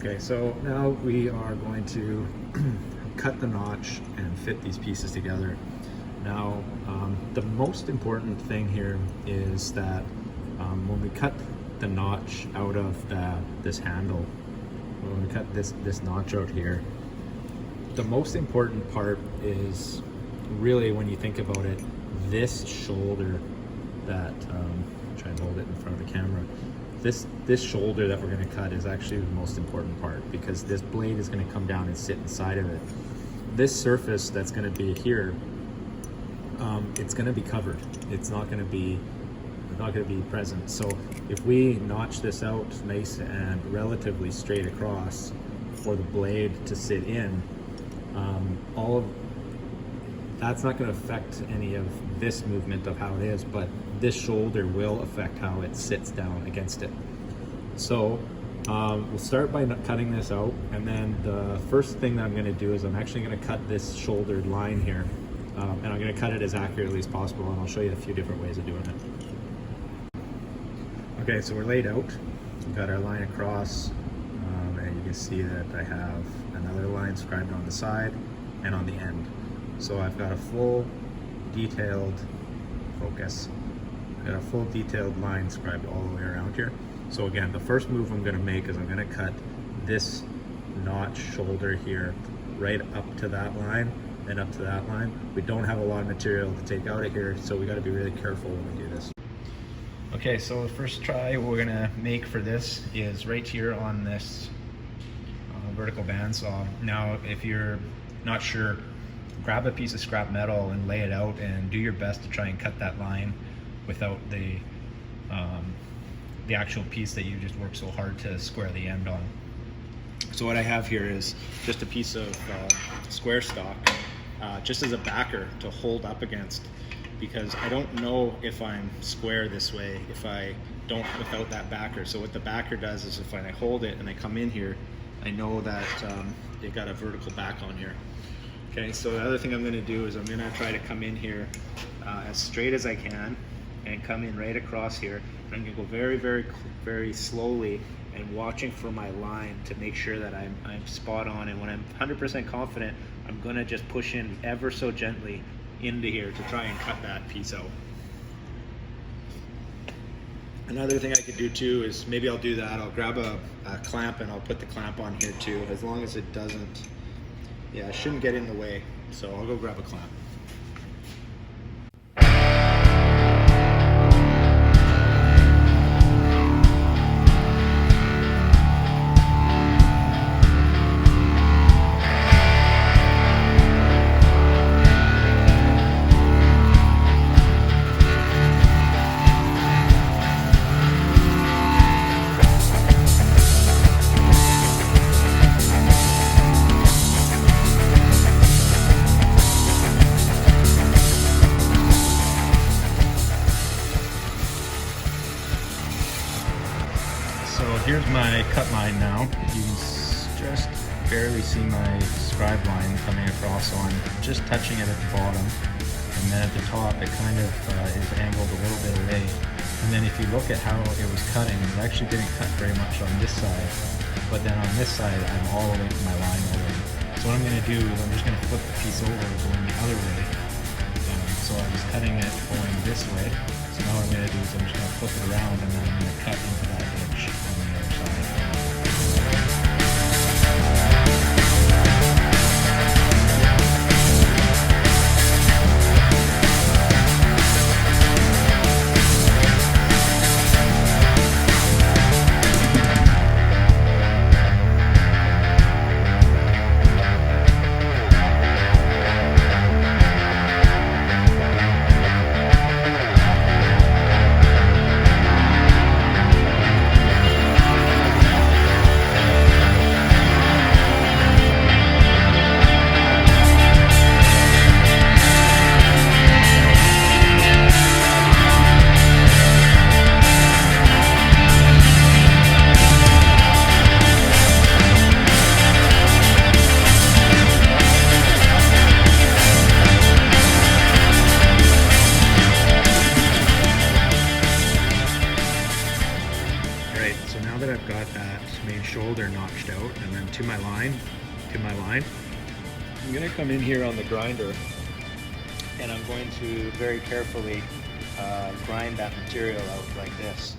Okay, so now we are going to cut the notch and fit these pieces together. Now, the most important thing here is that when we cut the notch out of this handle, when we cut this notch out here, the most important part is really, when you think about it, this shoulder that, try and hold it in front of the camera, this shoulder that we're going to cut is actually the most important part, because this blade is going to come down and sit inside of it. This surface that's going to be here, it's going to be covered. It's not going to be present. So if we notch this out nice and relatively straight across for the blade to sit in, that's not going to affect any of this movement of how it is, but this shoulder will affect how it sits down against it. So we'll start by cutting this out, and then the first thing that I'm going to do is I'm actually going to cut this shouldered line here, and I'm going to cut it as accurately as possible, and I'll show you a few different ways of doing it. Okay, so we're laid out. We've got our line across, and you can see that I have another line scribed on the side and on the end. So I've got a full detailed line scribed all the way around here. So again, the first move I'm going to make is I'm going to cut this notch shoulder here right up to that line and up to that line. We don't have a lot of material to take out of here, so we got to be really careful when we do this. Okay, so the first try we're going to make for this is right here on this vertical bandsaw. Now, if you're not sure, grab a piece of scrap metal and lay it out and do your best to try and cut that line without the actual piece that you just worked so hard to square the end on. So what I have here is just a piece of square stock, just as a backer to hold up against, because I don't know if I'm square this way if I don't without that backer. So what the backer does is, if I hold it and I come in here, I know that it got a vertical back on here. Okay, so the other thing I'm going to do is I'm going to try to come in here as straight as I can and come in right across here. I'm going to go very, very, very slowly and watching for my line to make sure that I'm spot on. And when I'm 100% confident, I'm going to just push in ever so gently into here to try and cut that piece out. Another thing I could do too is maybe I'll do that. I'll grab a clamp and I'll put the clamp on here too, as long as it doesn't, it shouldn't get in the way. So I'll go grab a clamp. Here's my cut line now. You can just barely see my scribe line coming across, so I'm just touching it at the bottom, and then at the top it kind of is angled a little bit away. And then if you look at how it was cutting, it actually didn't cut very much on this side, but then on this side I'm all the way to my line already. So what I'm going to do is I'm just going to flip the piece over going the other way. So I was cutting it going this way. So now what I'm going to do is I'm just going to flip it around, and then I'm going to cut into that edge on the other side. So now that I've got that main shoulder notched out and then to my line, I'm gonna come in here on the grinder and I'm going to very carefully grind that material out like this.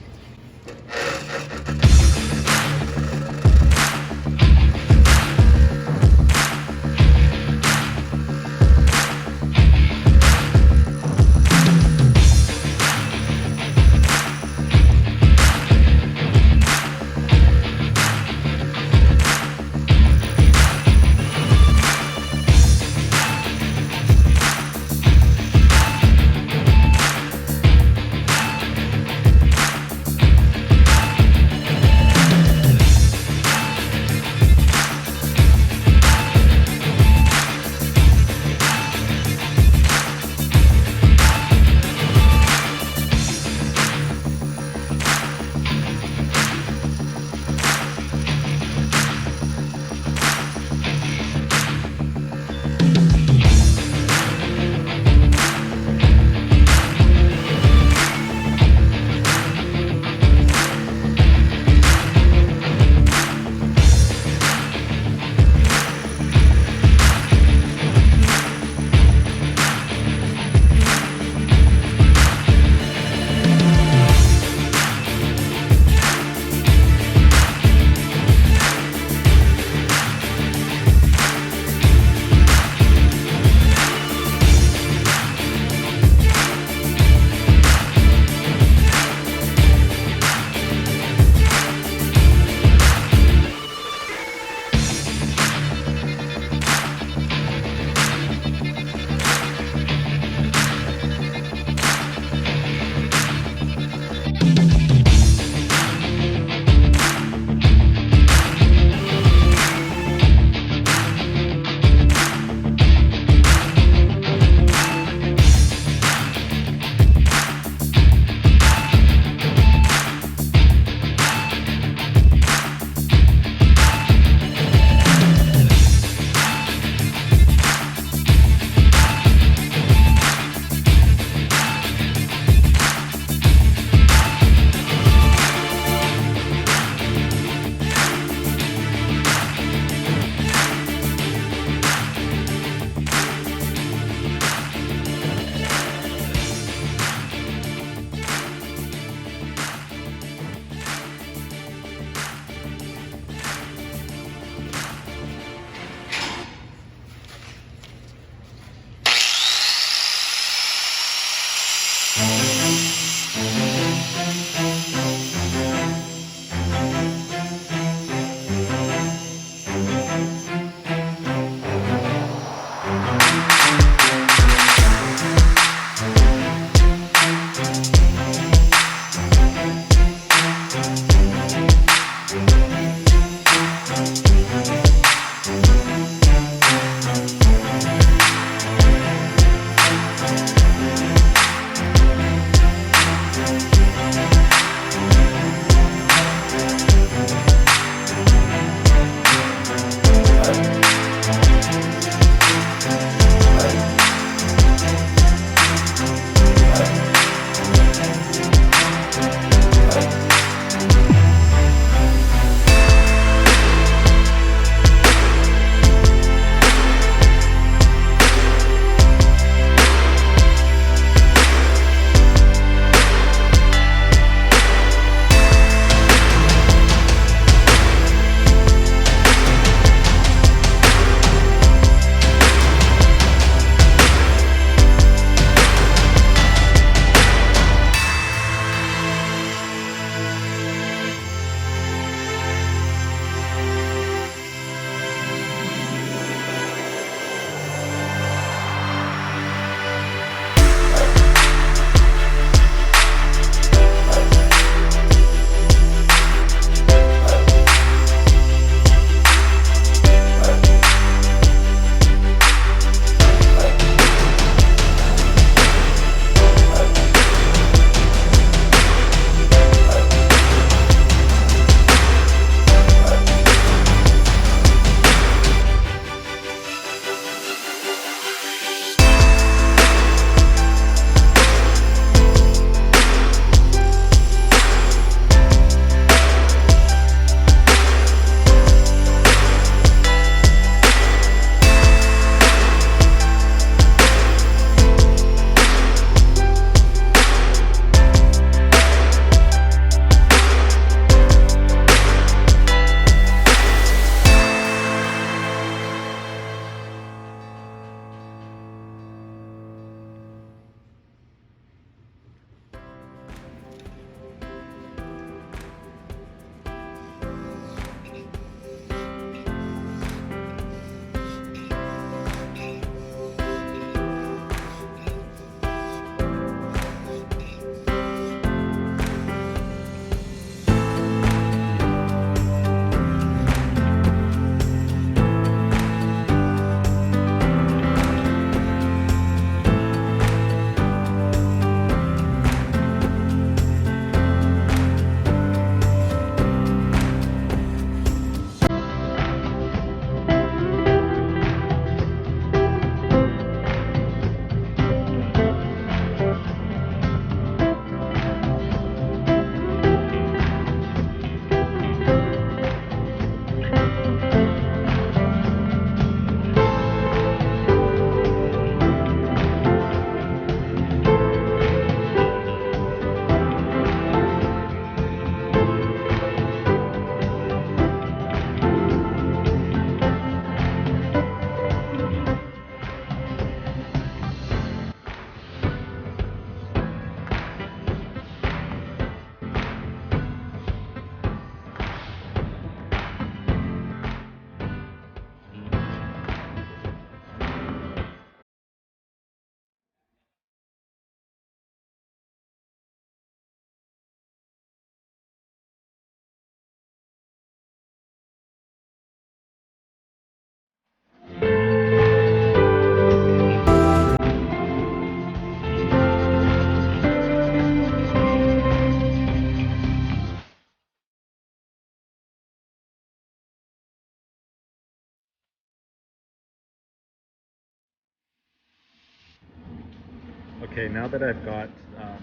Okay, now that I've got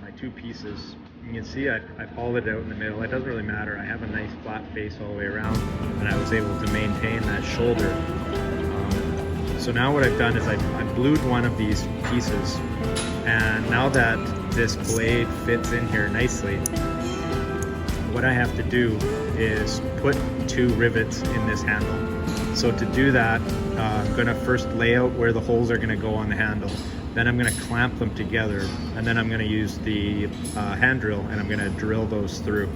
my two pieces, you can see I've hollowed it out in the middle. It doesn't really matter. I have a nice flat face all the way around, and I was able to maintain that shoulder. So now what I've done is I've blued one of these pieces, and now that this blade fits in here nicely, what I have to do is put 2 rivets in this handle. So to do that, I'm going to first lay out where the holes are going to go on the handle. Then I'm going to clamp them together, and then I'm going to use the hand drill, and I'm going to drill those through.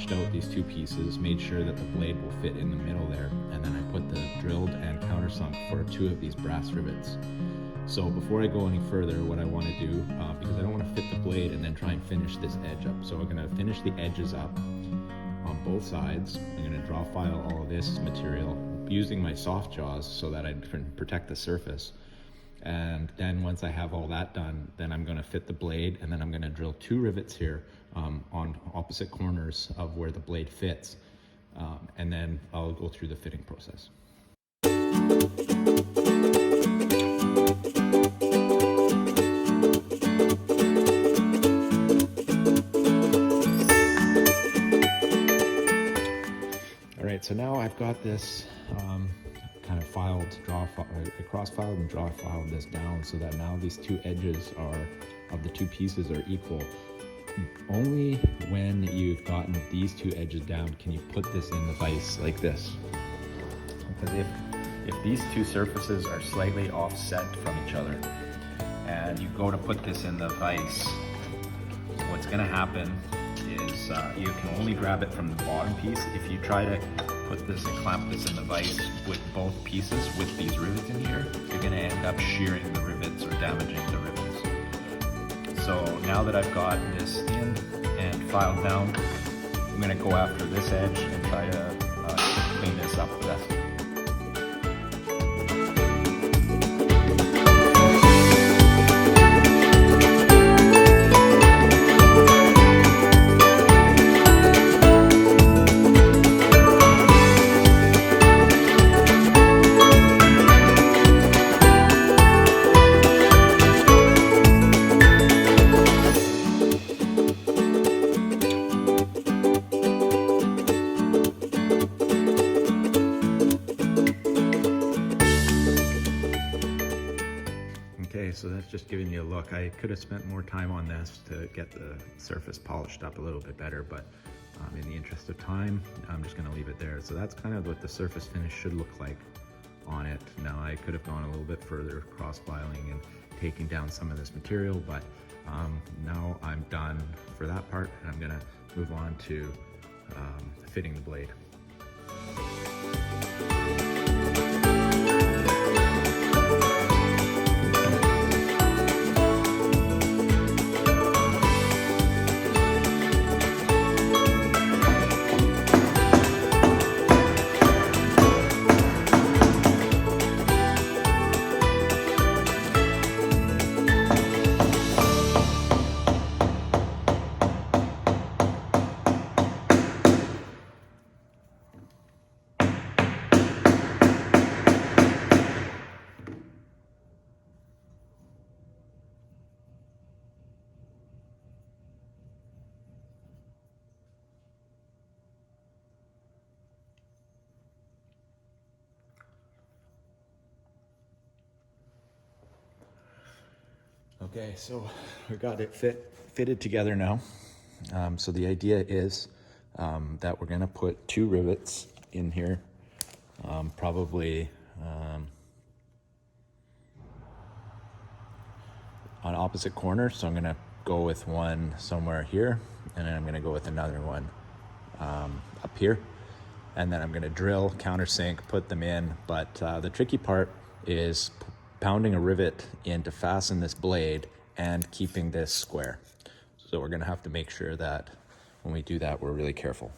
notched out these two pieces, made sure that the blade will fit in the middle there, and then I put the drilled and countersunk for two of these brass rivets. So before I go any further, what I want to do, because I don't want to fit the blade and then try and finish this edge up, so I'm going to finish the edges up on both sides. I'm going to draw file all of this material using my soft jaws so that I can protect the surface. And then once I have all that done, then I'm going to fit the blade, and then I'm going to drill two rivets here on opposite corners of where the blade fits, and then I'll go through the fitting process. All right, so now I've got this kind of filed, cross-filed and draw-filed this down so that now these two edges of the two pieces are equal. Only when you've gotten these two edges down can you put this in the vise like this. Because if these two surfaces are slightly offset from each other and you go to put this in the vise, what's going to happen is you can only grab it from the bottom piece. If you try to put this and clamp this in the vise with both pieces with these rivets in here, you're going to end up shearing the rivets or damaging the rivets. So now that I've got this in and filed down, I'm going to go after this edge and try to clean this up the best. Okay, so that's just giving you a look. I could have spent more time on this to get the surface polished up a little bit better, but in the interest of time, I'm just going to leave it there. So that's kind of what the surface finish should look like on it. Now I could have gone a little bit further cross-filing and taking down some of this material, but now I'm done for that part, and I'm going to move on to fitting the blade. Okay, so we got it fitted together now. So the idea is that we're gonna put two rivets in here, probably on opposite corners. So I'm gonna go with one somewhere here, and then I'm gonna go with another one up here. And then I'm gonna drill, countersink, put them in. But the tricky part is pounding a rivet in to fasten this blade and keeping this square. So we're gonna have to make sure that when we do that, we're really careful.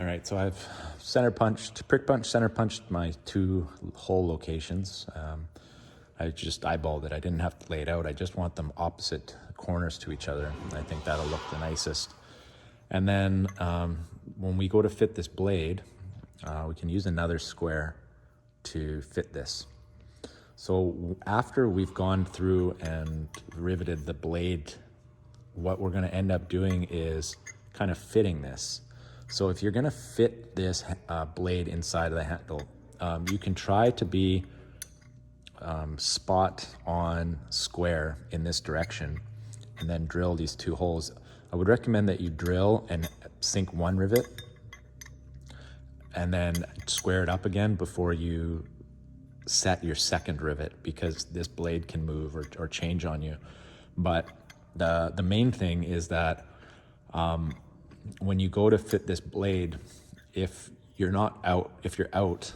All right, so I've prick punched, center punched my 2 hole locations. I just eyeballed it. I didn't have to lay it out. I just want them opposite corners to each other. I think that'll look the nicest. And then when we go to fit this blade, we can use another square to fit this. So after we've gone through and riveted the blade, what we're going to end up doing is kind of fitting this. So if you're going to fit this blade inside of the handle, you can try to be spot on square in this direction and then drill these 2 holes. I would recommend that you drill and sink 1 rivet and then square it up again before you set your 2nd rivet, because this blade can move or change on you. But the main thing is that when you go to fit this blade, if you're out,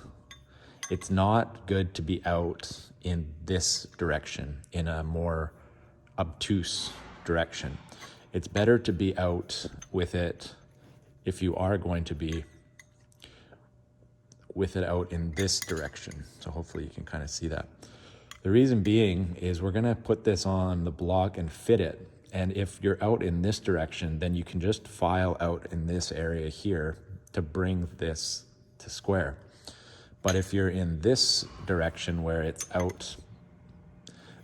it's not good to be out in this direction, in a more obtuse direction. It's better to be out with it, if you are going to be with it out in this direction. So hopefully you can kind of see that. The reason being is we're gonna put this on the block and fit it. And if you're out in this direction, then you can just file out in this area here to bring this to square. But if you're in this direction where it's out,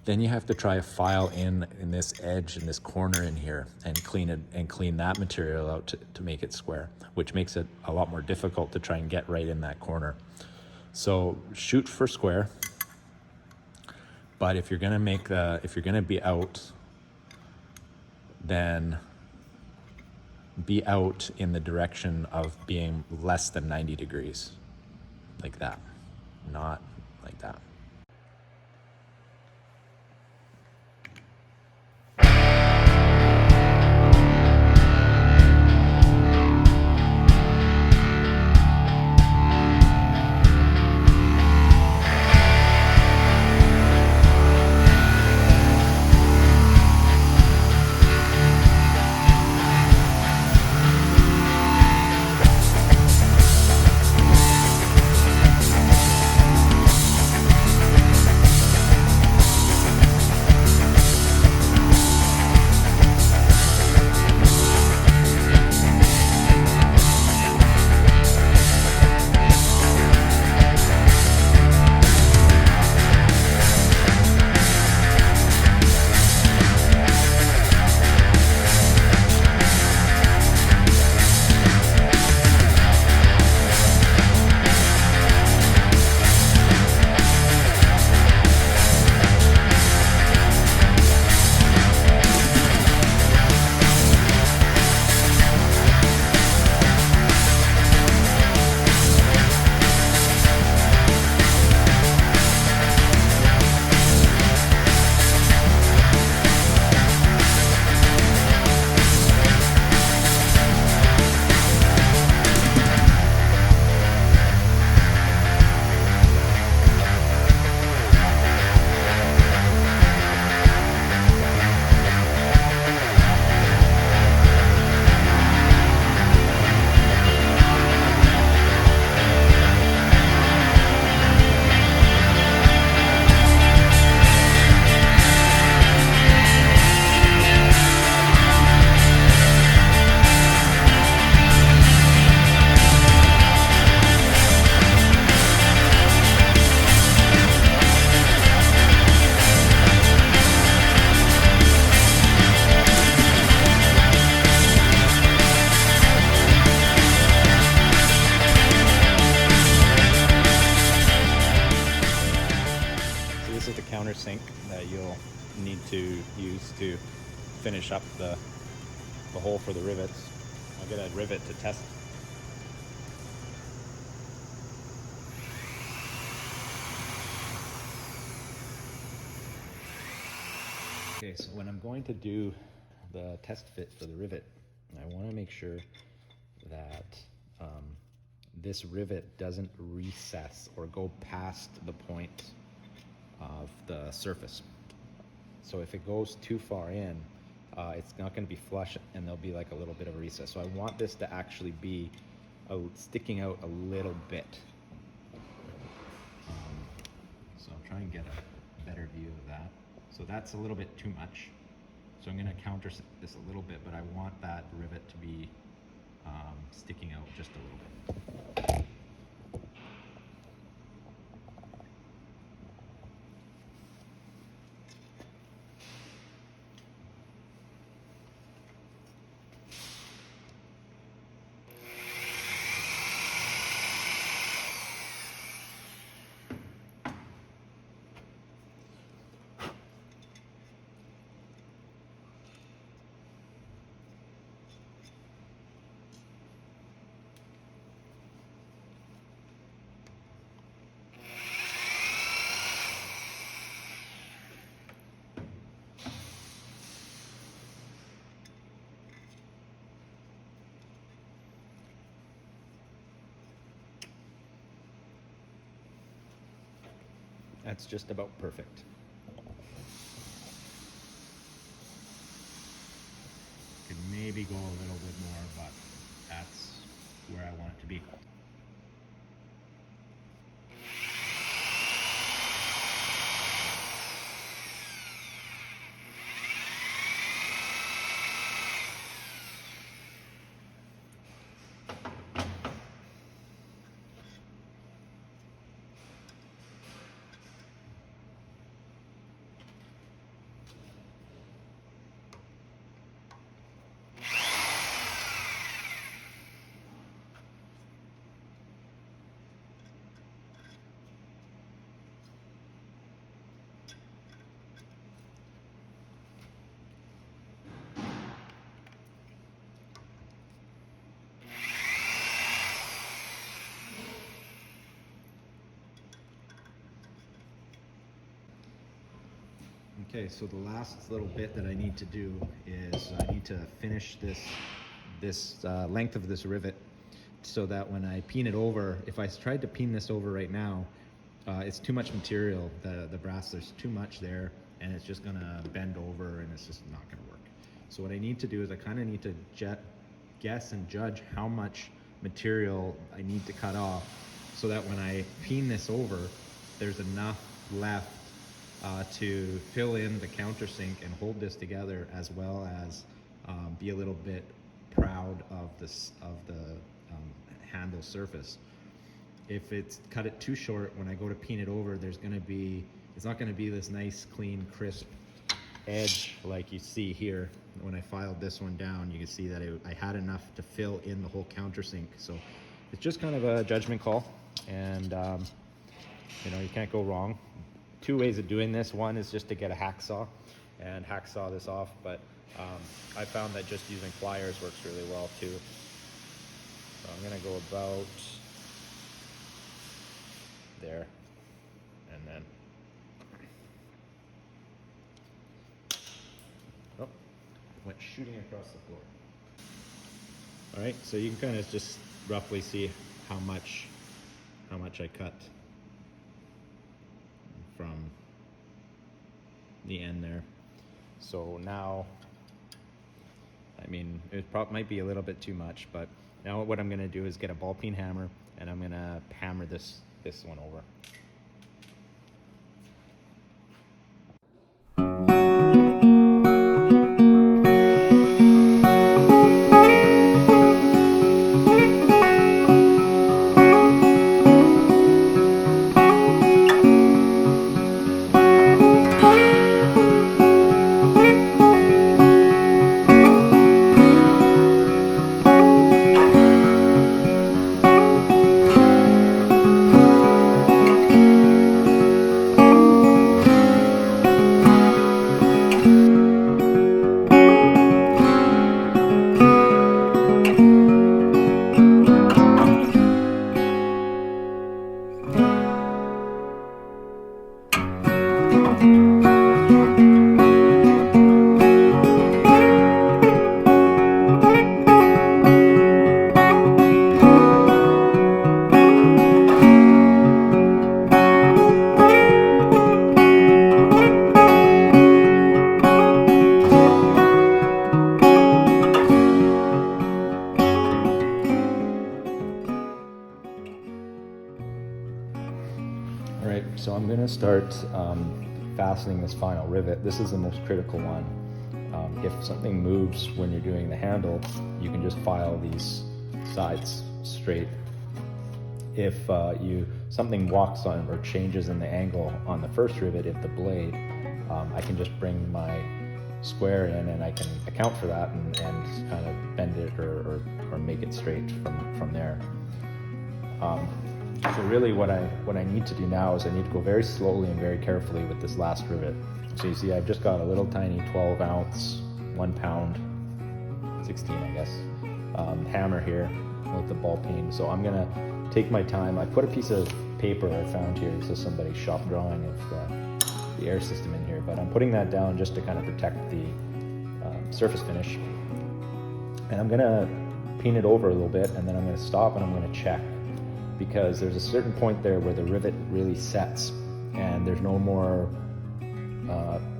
then you have to try to file in this edge, in this corner in here, and clean that material out to make it square, which makes it a lot more difficult to try and get right in that corner. So shoot for square. But if you're gonna be out, then be out in the direction of being less than 90 degrees, like that, not like that. Sink that you'll need to use to finish up the hole for the rivets. I'll get a rivet to test. Okay, so when I'm going to do the test fit for the rivet, I want to make sure that this rivet doesn't recess or go past the point of the surface. So if it goes too far in, it's not going to be flush and there'll be like a little bit of a recess. So I want this to actually be sticking out a little bit. So I'll try and get a better view of that. So that's a little bit too much. So I'm going to counter this a little bit, but I want that rivet to be sticking out just a little bit. That's just about perfect. Could maybe go a little bit more, but that's where I want it to be. Okay, so the last little bit that I need to do is I need to finish this length of this rivet so that when I peen it over, if I tried to peen this over right now, it's too much material, the brass, there's too much there, and it's just gonna bend over and it's just not gonna work. So what I need to do is I kind of need to guess and judge how much material I need to cut off so that when I peen this over, there's enough left to fill in the countersink and hold this together, as well as be a little bit proud of the handle surface. If it's cut it too short, when I go to peen it over, it's not gonna be this nice, clean, crisp edge like you see here. When I filed this one down, you can see that I had enough to fill in the whole countersink. So it's just kind of a judgment call, and you can't go wrong. Two ways of doing this. One is just to get a hacksaw and hacksaw this off, but I found that just using pliers works really well too. So I'm gonna go about there, and then went shooting across the floor. All right, so you can kind of just roughly see how much I cut from the end there. So now, I mean, it might be a little bit too much, but now what I'm gonna do is get a ball peen hammer and I'm gonna hammer this one over. So I'm gonna start fastening this final rivet. This is the most critical one. If something moves when you're doing the handle, you can just file these sides straight. If something walks on or changes in the angle on the first rivet of the blade, I can just bring my square in and I can account for that and kind of bend it or make it straight from there. So really what I need to do now is I need to go very slowly and very carefully with this last rivet. So you see I've just got a little tiny 12 ounce, 1 pound, 16 I guess, hammer here with the ball peen. So I'm gonna take my time. I put a piece of paper I found here. This is somebody's shop drawing of the air system in here, but I'm putting that down just to kind of protect the surface finish. And I'm gonna peen it over a little bit, and then I'm gonna stop and I'm gonna check, because there's a certain point there where the rivet really sets and there's no more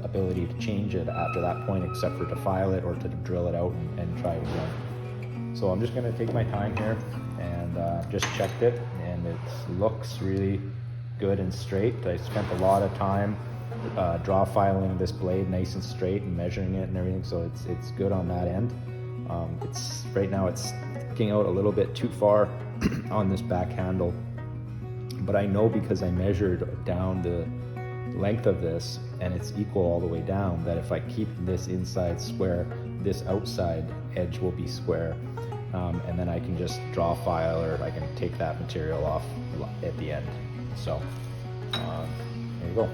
ability to change it after that point except for to file it or to drill it out and try it again. So I'm just going to take my time here and just checked it, and it looks really good and straight. I spent a lot of time draw filing this blade nice and straight and measuring it and everything, so it's good on that end. It's right now it's sticking out a little bit too far on this back handle, but I know because I measured down the length of this and it's equal all the way down, that if I keep this inside square, this outside edge will be square, and then I can just draw file, or I can take that material off at the end. So there you go.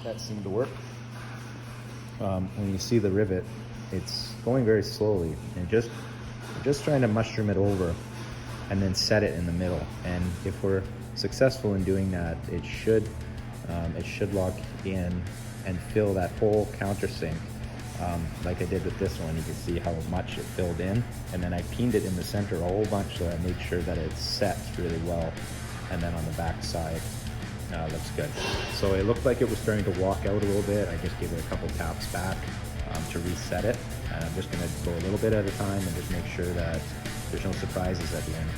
That seemed to work. When you see the rivet, it's going very slowly and just trying to mushroom it over and then set it in the middle. And if we're successful in doing that, it should lock in and fill that whole countersink. Like I did with this one, you can see how much it filled in, and then I peened it in the center a whole bunch so I made sure that it sets really well, and then on the back side looks good. So it looked like it was starting to walk out a little bit. I just gave it a couple taps back to reset it, and I'm just going to go a little bit at a time and just make sure that there's no surprises at the end.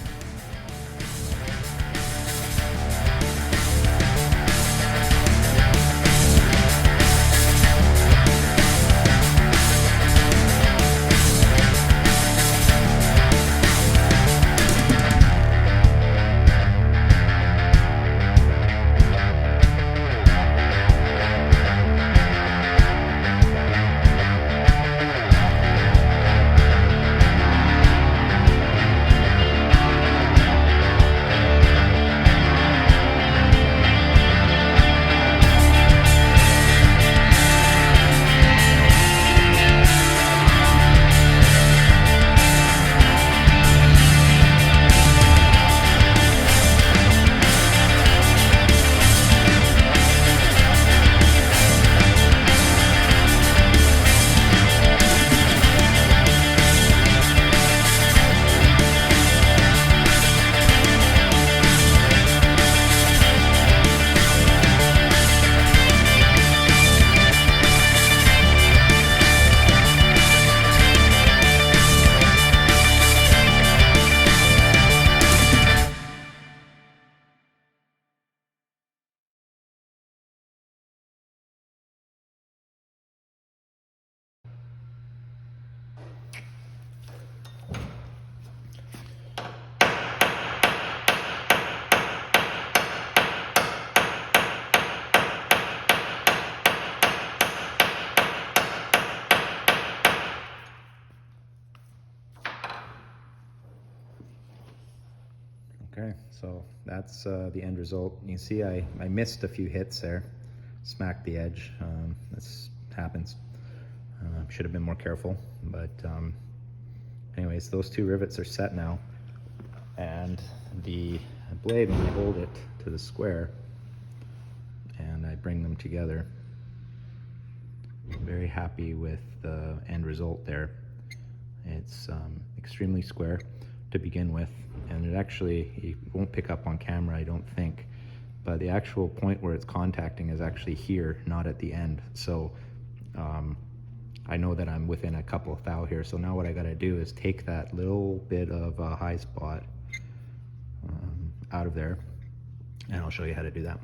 Okay, so that's the end result. You can see I missed a few hits there, smacked the edge. This happens. Should have been more careful, but anyways, those two rivets are set now. and the blade, when I hold it to the square and I bring them together, I'm very happy with the end result there. It's extremely square to begin with, and it actually, you won't pick up on camera, I don't think, but the actual point where it's contacting is actually here, not at the end. So I know that I'm within a couple of thou here. So now what I got to do is take that little bit of a high spot out of there, and I'll show you how to do that.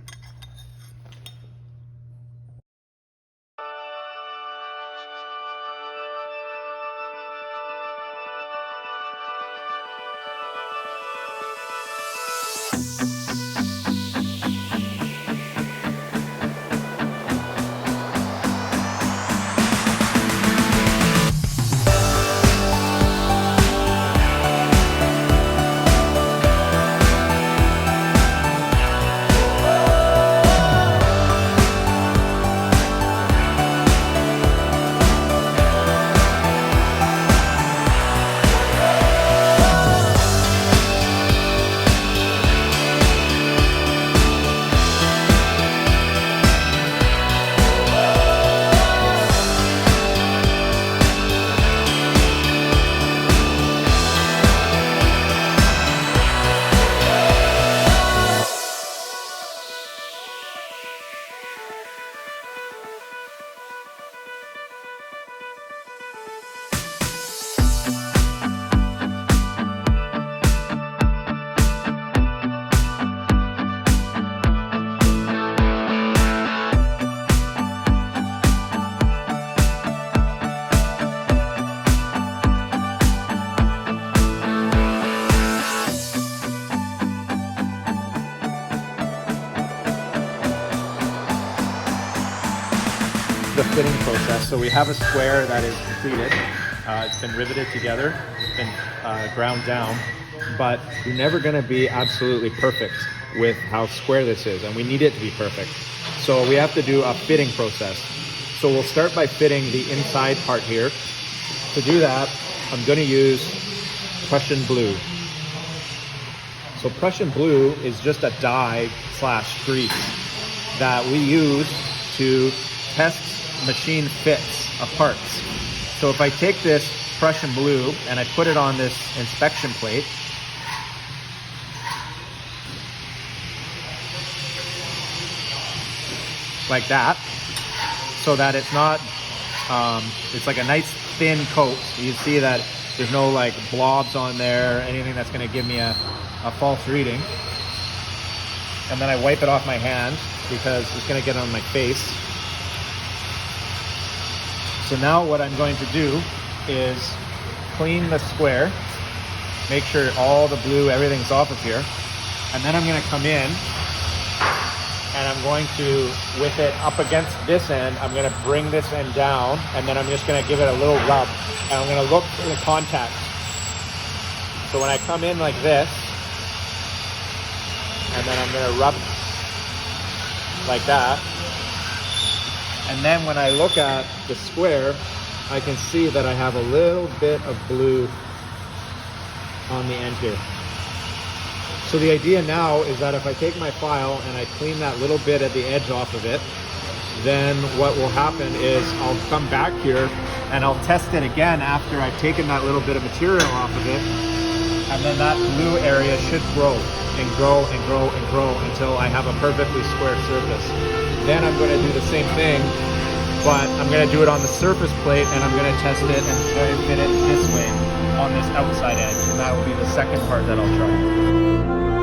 The fitting process. So we have a square that is completed. It's been riveted together, been ground down, but you're never going to be absolutely perfect with how square this is, and we need it to be perfect. So we have to do a fitting process. So we'll start by fitting the inside part here. To do that, I'm going to use Prussian blue. So Prussian blue is just a dye / grease that we use to test machine fits of parts. So if I take this Prussian blue and I put it on this inspection plate, like that, so that it's not, it's like a nice thin coat. You see that there's no like blobs on there, anything that's going to give me a false reading. And then I wipe it off my hand because it's going to get on my face. So now what I'm going to do is clean the square, make sure all the blue, everything's off of here. And then I'm going to come in and I'm going to, with it up against this end, I'm going to bring this end down, and then I'm just going to give it a little rub, and I'm going to look for the contact. So when I come in like this, and then I'm going to rub like that, and then when I look at the square, I can see that I have a little bit of blue on the end here. So the idea now is that if I take my file and I clean that little bit at the edge off of it, then what will happen is I'll come back here and I'll test it again after I've taken that little bit of material off of it, and then that blue area should grow and grow and grow and grow until I have a perfectly square surface. Then I'm going to do the same thing, but I'm going to do it on the surface plate, and I'm going to test it and try to fit it this way on this outside edge, and that will be the second part that I'll try.